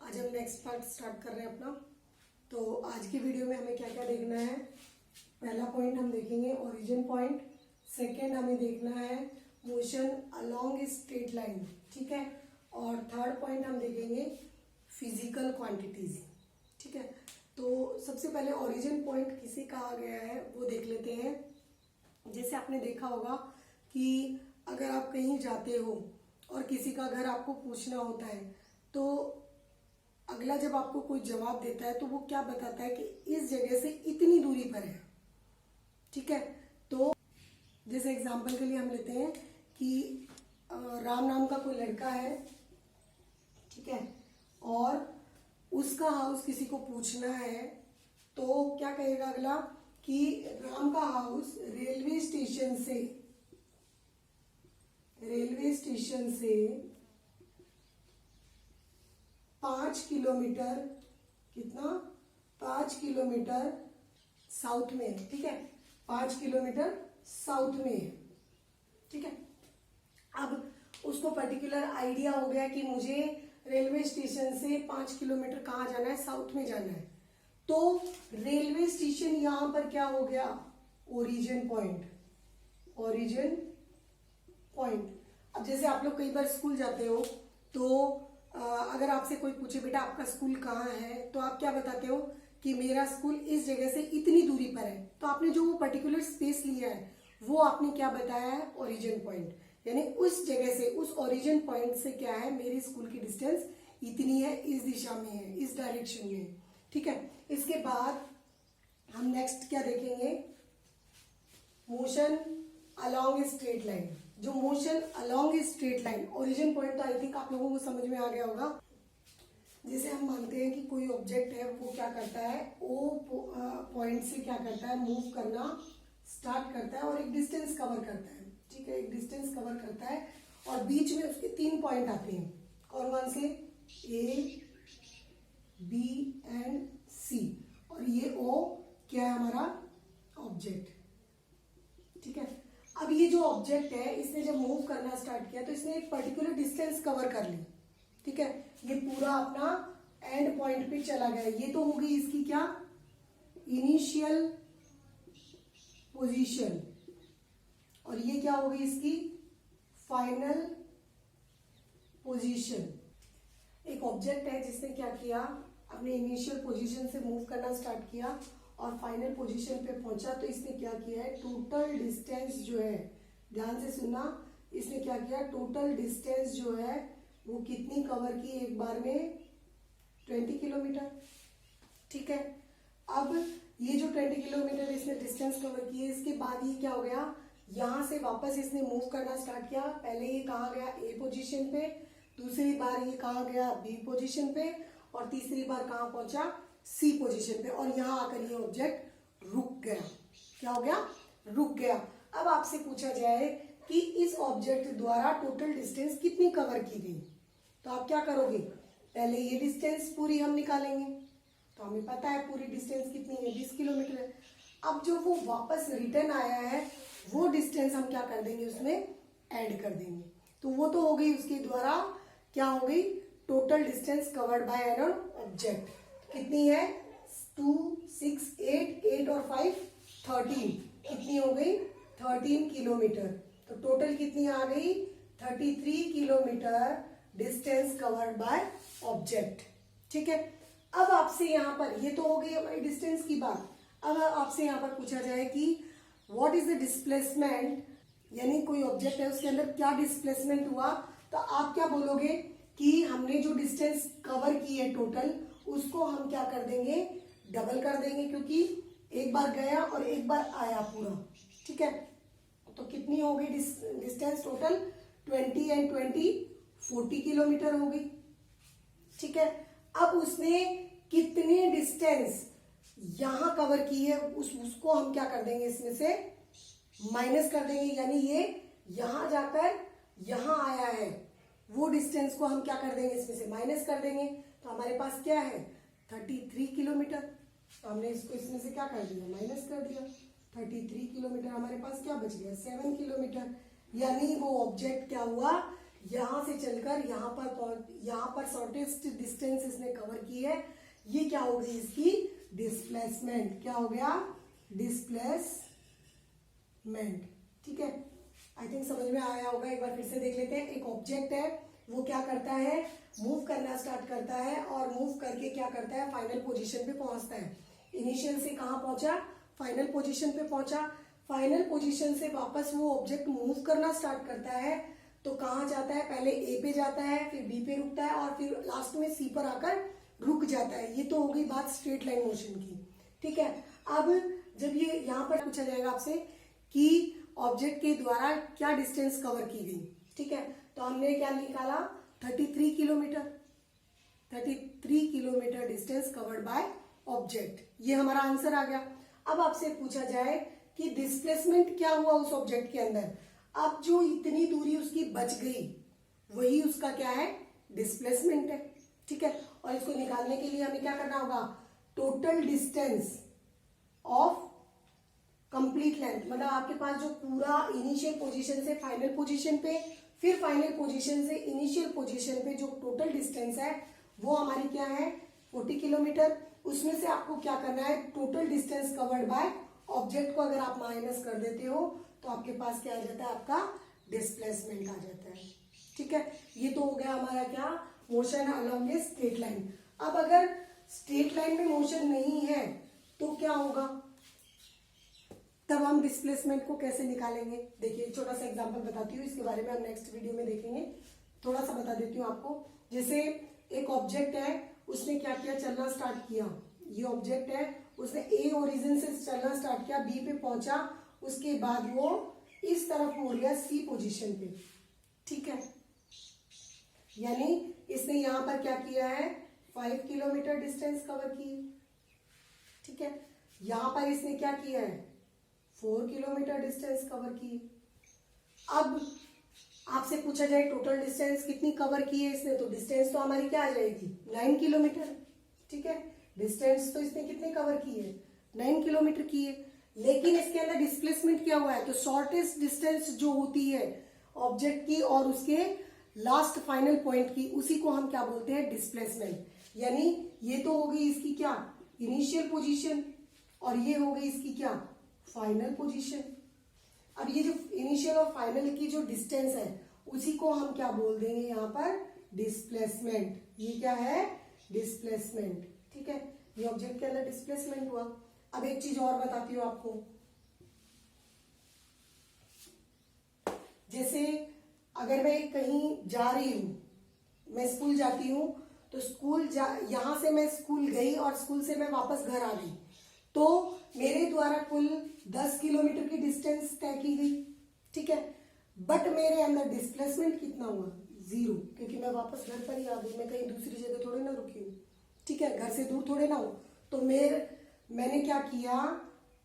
आज हम next part start कर रहे हैं अपना। तो आज की वीडियो में हमें क्या क्या देखना है। पहला पॉइंट हम देखेंगे ओरिजिन पॉइंट। सेकंड हमें देखना है motion along a straight line, ठीक है। और थर्ड पॉइंट हम देखेंगे फिजिकल क्वांटिटीज, ठीक है। तो सबसे पहले ओरिजिन पॉइंट किसे कहा गया है वो देख लेते हैं। जैसे आपने देखा होगा कि अगर आप कहीं जाते हो और किसी का घर आपको पूछना होता है तो अगला जब आपको कोई जवाब देता है तो वो क्या बताता है कि इस जगह से इतनी दूरी पर है, ठीक है। तो जैसे एग्जांपल के लिए हम लेते हैं कि राम नाम का कोई लड़का है, ठीक है, और उसका हाउस किसी को पूछना है तो क्या कहेगा अगला कि राम का हाउस रेलवे स्टेशन से 5 किलोमीटर, कितना, 5 किलोमीटर साउथ में है, ठीक है। 5 किलोमीटर साउथ में है, ठीक है। अब उसको पर्टिकुलर आइडिया हो गया कि मुझे रेलवे स्टेशन से 5 किलोमीटर कहाँ जाना है, साउथ में जाना है। तो रेलवे स्टेशन यहां पर क्या हो गया, ओरिजिन पॉइंट। अब जैसे आप लोग कई बार स्कूल जाते हो तो अगर आपसे कोई पूछे बेटा आपका स्कूल कहाँ है तो आप क्या बताते हो कि मेरा स्कूल इस जगह से इतनी दूरी पर है। तो आपने जो वो पर्टिकुलर स्पेस लिया है वो आपने क्या बताया है, ओरिजिन पॉइंट। यानी उस जगह से, उस ओरिजिन पॉइंट से क्या है, मेरी स्कूल की डिस्टेंस इतनी है, इस दिशा में है, इस डायरेक्शन में है, ठीक है। इसके बाद हम नेक्स्ट क्या देखेंगे, motion along a straight line. जो motion along a straight line, origin point तो आई थिंक आप लोगों को समझ में आ गया होगा। जैसे हम मानते हैं कि कोई ऑब्जेक्ट है वो क्या करता है, ओ पॉइंट से क्या करता है, मूव करना स्टार्ट करता है और एक डिस्टेंस कवर करता है, ठीक है। एक डिस्टेंस कवर करता है और बीच में उसके 3 पॉइंट आते हैं, कौन कौन से, ए, बी एंड सी। और ये ओ क्या है, हमारा ऑब्जेक्ट, ठीक है। अब ये जो ऑब्जेक्ट है इसने जब मूव करना स्टार्ट किया तो इसने एक पर्टिकुलर डिस्टेंस कवर कर ली, ठीक है। ये पूरा अपना एंड पॉइंट पे चला गया। ये तो होगी इसकी क्या, इनिशियल पोजीशन, और ये क्या होगी इसकी फाइनल पोजीशन। एक ऑब्जेक्ट है जिसने क्या किया, अपने इनिशियल पोजीशन से मूव करना स्टार्ट किया और फाइनल पोजीशन पे पहुंचा। तो इसने क्या किया है, टोटल डिस्टेंस जो है, ध्यान से सुनना, इसने क्या किया, टोटल डिस्टेंस जो है वो कितनी कवर की एक बार में, 20 किलोमीटर, ठीक है। अब ये जो 20 किलोमीटर इसने डिस्टेंस कवर की है, इसके बाद ये क्या हो गया, यहां से वापस इसने मूव करना स्टार्ट किया। पहले ये कहाँ गया, ए पोजीशन पे, दूसरी बार ये कहाँ गया, बी पोजीशन पे, और तीसरी बार कहाँ पहुंचा, सी पोजीशन पे। और यहां आकर ये ऑब्जेक्ट रुक गया। क्या हो गया, रुक गया। अब आपसे पूछा जाए कि इस ऑब्जेक्ट द्वारा टोटल डिस्टेंस कितनी कवर की गई, तो आप क्या करोगे, पहले ये डिस्टेंस पूरी हम निकालेंगे। तो हमें पता है पूरी डिस्टेंस कितनी है, 20 किलोमीटर है। अब जो वो वापस रिटर्न आया है वो डिस्टेंस हम क्या कर देंगे, उसमें ऐड कर देंगे। तो वो तो हो गई उसके द्वारा क्या हो गई, total distance covered by an object. कितनी है, 2, 6, 8 और 5 13, कितनी हो गई, 13 किलोमीटर। तो टोटल कितनी आ गई, 33 kilometre distance covered by object, ठीक है। अब आपसे यहाँ पर, ये तो हो गई हमारी डिस्टेंस की बात। अब आपसे यहाँ पर पूछा जाए कि व्हाट इज द डिस्प्लेसमेंट, यानी कोई ऑब्जेक्ट है उसके अंदर क्या डिस्प्लेसमेंट हुआ, तो आप क्या बोलोगे कि हमने जो डिस्टेंस कवर की है टोटल, उसको हम क्या कर देंगे, डबल कर देंगे, क्योंकि एक बार गया और एक बार आया पूरा, ठीक है। तो कितनी हो गई डिस्टेंस टोटल, 20 एंड 20 40 किलोमीटर हो गई, ठीक है। अब उसने कितनी डिस्टेंस यहां कवर की है उसको हम क्या कर देंगे, इसमें से माइनस कर देंगे। यानी ये यहां जाकर यहां आया है, वो डिस्टेंस को हम क्या कर देंगे, इसमें से माइनस कर देंगे। तो हमारे पास क्या है, 33 किलोमीटर। तो हमने इसको इसमें से क्या कर दिया, माइनस कर दिया। 33 किलोमीटर हमारे पास क्या बच गया, 7 किलोमीटर। यानी वो ऑब्जेक्ट क्या हुआ, यहां से चलकर यहाँ पर शॉर्टेस्ट डिस्टेंस इसने कवर की है। ये क्या होगी इसकी डिस्प्लेसमेंट, क्या हो गया डिस्प्लेसमेंट। ठीक है, आई थिंक समझ में आया होगा। एक बार फिर से देख लेते हैं। एक ऑब्जेक्ट है, वो क्या करता है, मूव करना स्टार्ट करता है और मूव करके क्या करता है, फाइनल पोजीशन पे पहुंचता है। इनिशियल से कहां पहुंचा, फाइनल पोजीशन पे पहुंचा। फाइनल पोजीशन से वापस वो ऑब्जेक्ट मूव करना स्टार्ट करता है तो कहां जाता है, पहले ए पे जाता है, फिर बी पे रुकता है और फिर लास्ट में सी पर आकर रुक जाता है। ये तो हो गई बात स्ट्रेट लाइन मोशन की। ठीक है, अब जब ये यहाँ पर पूछा जाएगा आपसे कि ऑब्जेक्ट के द्वारा क्या डिस्टेंस कवर की गई। ठीक है, तो हमने क्या निकाला 33 kilometre, 33 kilometre distance covered by object, ये हमारा आंसर आ गया। अब आपसे पूछा जाए कि डिस्प्लेसमेंट क्या हुआ उस ऑब्जेक्ट के अंदर। अब जो इतनी दूरी उसकी बच गई वही उसका क्या है, डिस्प्लेसमेंट है। ठीक है, और इसको निकालने के लिए हमें क्या करना होगा, total distance of complete length, मतलब आपके पास जो पूरा इनिशियल पोजीशन से फाइनल पोजीशन पे, फिर फाइनल पोजीशन से इनिशियल पोजीशन पे जो टोटल डिस्टेंस है वो हमारी क्या है 40 किलोमीटर। उसमें से आपको क्या करना है, total distance covered by object को अगर आप माइनस कर देते हो तो आपके पास क्या आ जाता है, आपका डिस्प्लेसमेंट आ जाता है। ठीक है, ये तो हो गया हमारा क्या, motion along a straight line. अब अगर स्ट्रेट लाइन में मोशन नहीं है तो क्या होगा, तब हम डिस्प्लेसमेंट को कैसे निकालेंगे। देखिए छोटा सा एग्जांपल बताती हूँ, इसके बारे में हम नेक्स्ट वीडियो में देखेंगे। थोड़ा सा बता देती हूँ आपको। जैसे एक ऑब्जेक्ट है, उसने क्या किया, चलना स्टार्ट किया। ये ऑब्जेक्ट है, उसने ए ओरिजिन से चलना स्टार्ट किया, बी पे पहुंचा, उसके बाद वो इस तरफ मुड़ गया सी पोजीशन पे। ठीक है, यानी इसने यहां पर क्या किया है, 5 किलोमीटर डिस्टेंस कवर की। ठीक है, यहां पर इसने क्या किया है, 4 किलोमीटर डिस्टेंस कवर की। अब आपसे पूछा जाए टोटल डिस्टेंस कितनी कवर की है इसने, तो डिस्टेंस तो हमारी क्या आ जाएगी, 9 किलोमीटर। ठीक है, डिस्टेंस तो इसने कितनी कवर की है, 9 किलोमीटर की है। लेकिन इसके अंदर डिस्प्लेसमेंट क्या हुआ है, तो शॉर्टेस्ट डिस्टेंस जो होती है ऑब्जेक्ट की और उसके लास्ट फाइनल पॉइंट की, उसी को हम क्या बोलते हैं, डिस्प्लेसमेंट। यानी ये तो हो गई इसकी क्या, इनिशियल पोजीशन, और ये हो गई इसकी क्या, फाइनल पोजीशन। अब ये जो इनिशियल और फाइनल की जो डिस्टेंस है उसी को हम क्या बोल देंगे यहाँ पर, डिस्प्लेसमेंट। ये क्या है, डिस्प्लेसमेंट। ठीक है, ये ऑब्जेक्ट के अंदर डिस्प्लेसमेंट हुआ। अब एक चीज और बताती हूँ आपको, जैसे अगर मैं कहीं जा रही हूं, मैं स्कूल जाती हूं, तो यहां से मैं स्कूल गई और स्कूल से मैं वापस घर आ गई, तो मेरे द्वारा कुल 10 किलोमीटर की डिस्टेंस तय की गई। ठीक है, बट मेरे अंदर डिस्प्लेसमेंट कितना हुआ, 0, क्योंकि मैं वापस घर पर ही आ गई, मैं कहीं दूसरी जगह थोड़े ना रुकी हूँ। ठीक है, घर से दूर थोड़े ना हूं। तो मैंने क्या किया,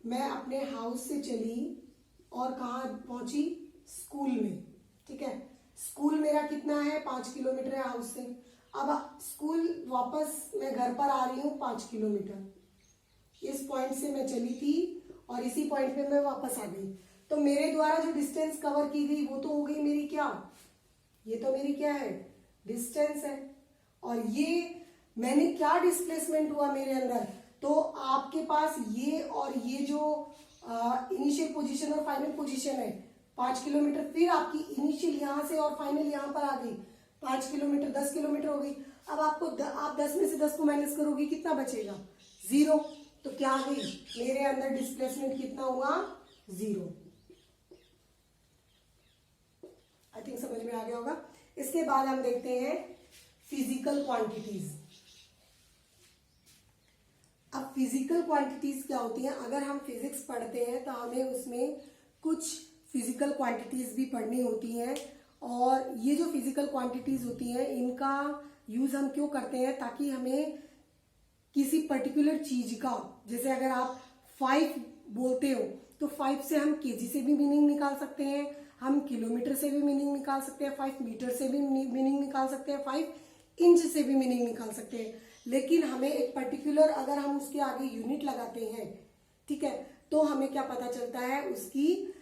मैं अपने हाउस से चली और कहाँ पहुंची, स्कूल में। ठीक है, स्कूल मेरा कितना है, 5 किलोमीटर है हाउस से। अब स्कूल वापस मैं घर पर आ रही हूँ 5 किलोमीटर, इस पॉइंट से मैं चली थी और इसी पॉइंट पे मैं वापस आ गई। तो मेरे द्वारा जो डिस्टेंस कवर की गई वो तो हो गई मेरी क्या, ये तो मेरी क्या है, डिस्टेंस है। और ये मैंने क्या डिस्प्लेसमेंट हुआ मेरे अंदर, तो आपके पास ये और ये जो इनिशियल पोजीशन और फाइनल पोजीशन है 5 किलोमीटर, फिर आपकी इनिशियल यहां से और फाइनल यहां पर आ गई 5 किलोमीटर, 10 किलोमीटर हो गई। अब आप 10 में से 10 को माइनस करोगे, कितना बचेगा, 0। तो क्या आ गई, मेरे अंदर डिस्प्लेसमेंट कितना हुआ, 0। आई थिंक समझ में आ गया होगा। इसके बाद हम देखते हैं फिजिकल क्वांटिटीज। अब फिजिकल क्वांटिटीज क्या होती हैं, अगर हम फिजिक्स पढ़ते हैं तो हमें उसमें कुछ फिजिकल क्वांटिटीज भी पढ़नी होती हैं। और ये जो फिजिकल क्वांटिटीज होती हैं इनका यूज हम क्यों करते हैं, ताकि हमें किसी पर्टिकुलर चीज का, जैसे अगर आप 5 बोलते हो तो 5 से हम केजी से भी मीनिंग निकाल सकते हैं, हम किलोमीटर से भी मीनिंग निकाल सकते हैं, 5 मीटर से भी मीनिंग निकाल सकते हैं, 5 इंच से भी मीनिंग निकाल सकते हैं। लेकिन हमें एक पर्टिकुलर, अगर हम उसके आगे यूनिट लगाते हैं, ठीक है, तो हमें क्या पता चलता है, उसकी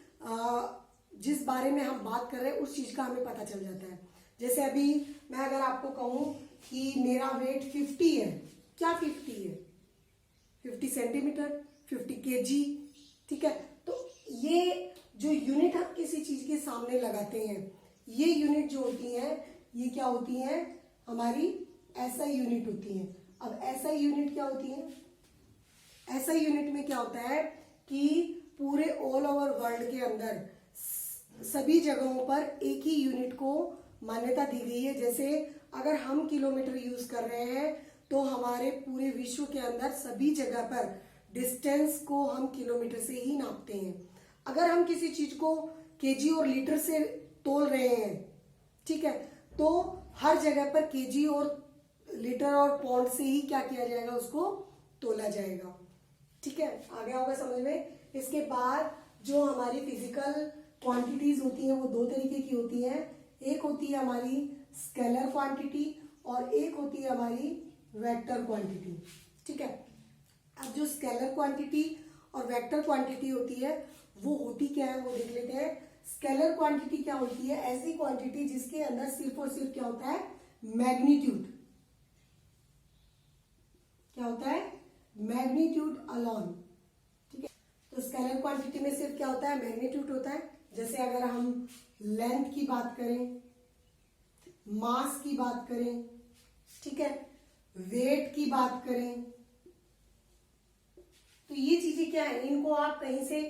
जिस बारे में हम बात कर रहे हैं उस चीज का हमें पता चल जाता है। जैसे अभी मैं अगर आपको कहूं कि मेरा वेट 50 है, क्या 50 है? 50 सेंटीमीटर, 50 केजी, ठीक है। तो ये जो यूनिट हम किसी चीज के सामने लगाते हैं, ये यूनिट जो होती है, ये क्या होती है? हमारी एसआई यूनिट होती है। अब एसआई यूनिट क्या होती है? एसआई यूनिट में क्या होता है कि पूरे ऑल ओवर वर्ल्ड के अंदर सभी जगहों पर एक ही यूनिट को मान्यता दी गई है। जैसे अगर हम किलोमीटर यूज कर रहे हैं तो हमारे पूरे विश्व के अंदर सभी जगह पर डिस्टेंस को हम किलोमीटर से ही नापते हैं। अगर हम किसी चीज को केजी और लीटर से तोल रहे हैं, ठीक है, तो हर जगह पर केजी और लीटर और पौंड से ही क्या किया जाएगा? उसको तोला जाएगा, ठीक है। आ गया होगा समझ में। इसके बाद जो हमारी फिजिकल क्वांटिटीज होती हैं वो दो तरीके की होती हैं। एक होती है हमारी स्केलर क्वांटिटी और एक होती है हमारी वेक्टर क्वांटिटी, ठीक है। अब जो स्केलर क्वांटिटी और वेक्टर क्वांटिटी होती है वो होती क्या है वो देख लेते हैं। स्केलर क्वांटिटी क्या होती है? ऐसी क्वांटिटी जिसके अंदर सिर्फ और सिर्फ क्या होता है? मैग्नीट्यूड। क्या होता है? मैग्नीट्यूड अलोन, ठीक है। तो स्केलर क्वांटिटी में सिर्फ क्या होता है? मैग्नीट्यूड होता है। जैसे अगर हम लेंथ की बात करें, मास की बात करें, ठीक है, वेट की बात करें, तो ये चीजें क्या है? इनको आप कहीं से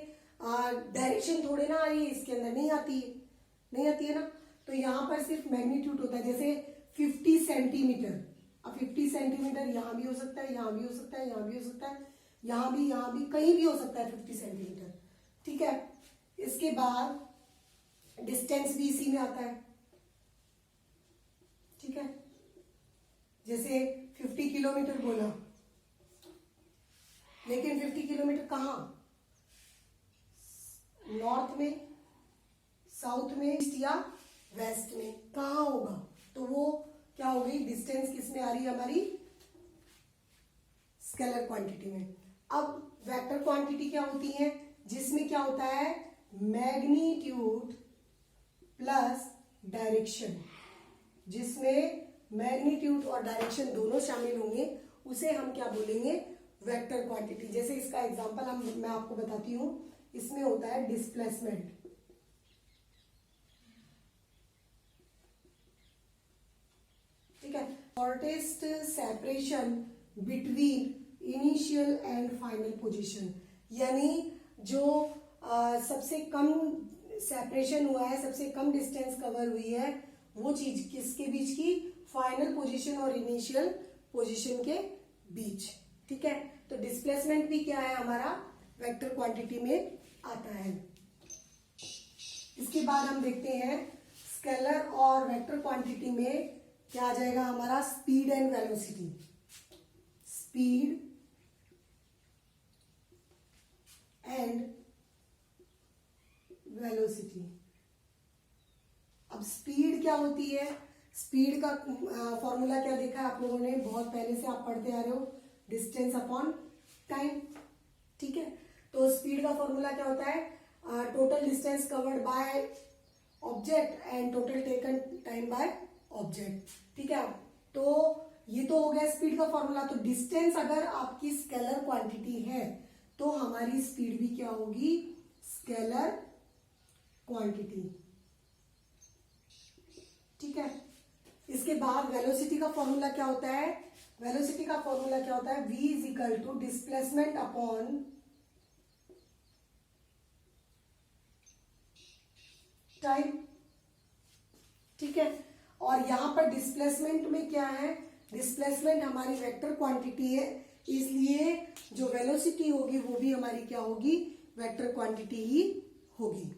डायरेक्शन थोड़े ना आ रही है, इसके अंदर नहीं आती है ना। तो यहां पर सिर्फ मैग्नीट्यूड होता है। जैसे 50 सेंटीमीटर, अब 50 सेंटीमीटर यहां भी हो सकता है, यहां भी हो सकता है, यहां भी हो सकता है, यहां भी कहीं भी हो सकता है 50 सेंटीमीटर, ठीक है। इसके बाद डिस्टेंस भी इसी में आता है, ठीक है। जैसे 50 किलोमीटर बोला, लेकिन 50 किलोमीटर कहाँ? नॉर्थ में, साउथ में, ईस्ट या वेस्ट में, कहाँ होगा? तो वो क्या हो गई? डिस्टेंस किस में आ रही है? हमारी स्केलर क्वांटिटी में। अब वेक्टर क्वांटिटी क्या होती है? जिसमें क्या होता है? Magnitude plus direction. जिसमें मैग्नीट्यूड और डायरेक्शन दोनों शामिल होंगे उसे हम क्या बोलेंगे? Vector quantity. जैसे इसका एग्जांपल मैं आपको बताती हूं। इसमें होता है डिस्प्लेसमेंट, ठीक है। Shortest separation between initial and final position, यानी जो सबसे कम सेपरेशन हुआ है, सबसे कम डिस्टेंस कवर हुई है, वो चीज किसके बीच की? फाइनल पोजीशन और इनिशियल पोजीशन के बीच, ठीक है। तो डिस्प्लेसमेंट भी क्या है? हमारा वेक्टर क्वांटिटी में आता है। इसके बाद हम देखते हैं स्केलर और वेक्टर क्वांटिटी में क्या आ जाएगा हमारा? Speed and velocity. Speed and velocity. अब स्पीड क्या होती है? स्पीड का फॉर्मूला क्या देखा है आप लोगों ने? बहुत पहले से आप पढ़ते आ रहे हो, डिस्टेंस अपॉन टाइम, ठीक है। तो स्पीड का फॉर्मूला क्या होता है? Total distance covered by object and total taken time by object, ठीक है। तो ये तो हो गया स्पीड का फॉर्मूला। तो डिस्टेंस अगर आपकी स्केलर क्वांटिटी है तो हमारी स्पीड भी क्या होगी? स्केलर क्वांटिटी, ठीक है। इसके बाद वेलोसिटी का फॉर्मूला क्या होता है? वेलोसिटी का फॉर्मूला क्या होता है? v is equal to displacement upon time, ठीक है। और यहां पर डिस्प्लेसमेंट में क्या है? डिस्प्लेसमेंट हमारी वेक्टर क्वांटिटी है, इसलिए जो वेलोसिटी होगी वो भी हमारी क्या होगी? वेक्टर क्वांटिटी ही होगी।